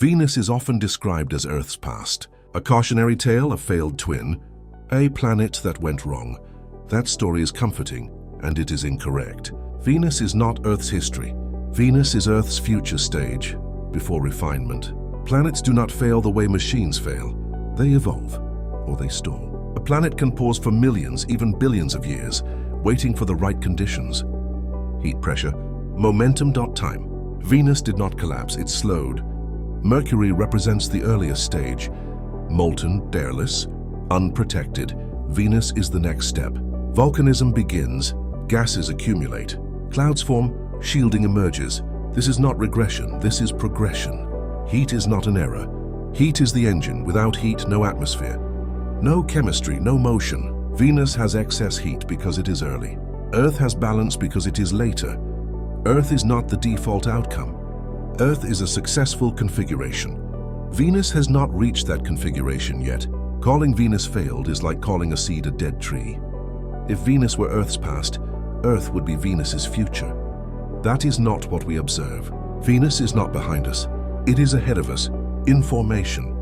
Venus is often described as Earth's past, a cautionary tale, a failed twin, a planet that went wrong. That story is comforting, and it is incorrect. Venus is not Earth's history. Venus is Earth's future stage, before refinement. Planets do not fail the way machines fail. They evolve, or they stall. A planet can pause for millions, even billions of years, waiting for the right conditions. Heat pressure, momentum. Time. Venus did not collapse, it slowed. Mercury represents the earliest stage. Molten, dareless, unprotected. Venus is the next step. Volcanism begins, gases accumulate. Clouds form, shielding emerges. This is not regression, this is progression. Heat is not an error. Heat is the engine. Without heat, no atmosphere. No chemistry, no motion. Venus has excess heat because it is early. Earth has balance because it is later. Earth is not the default outcome. Earth is a successful configuration. Venus has not reached that configuration yet. Calling Venus failed is like calling a seed a dead tree. If Venus were Earth's past, Earth would be Venus's future. That is not what we observe. Venus is not behind us. It is ahead of us, in formation.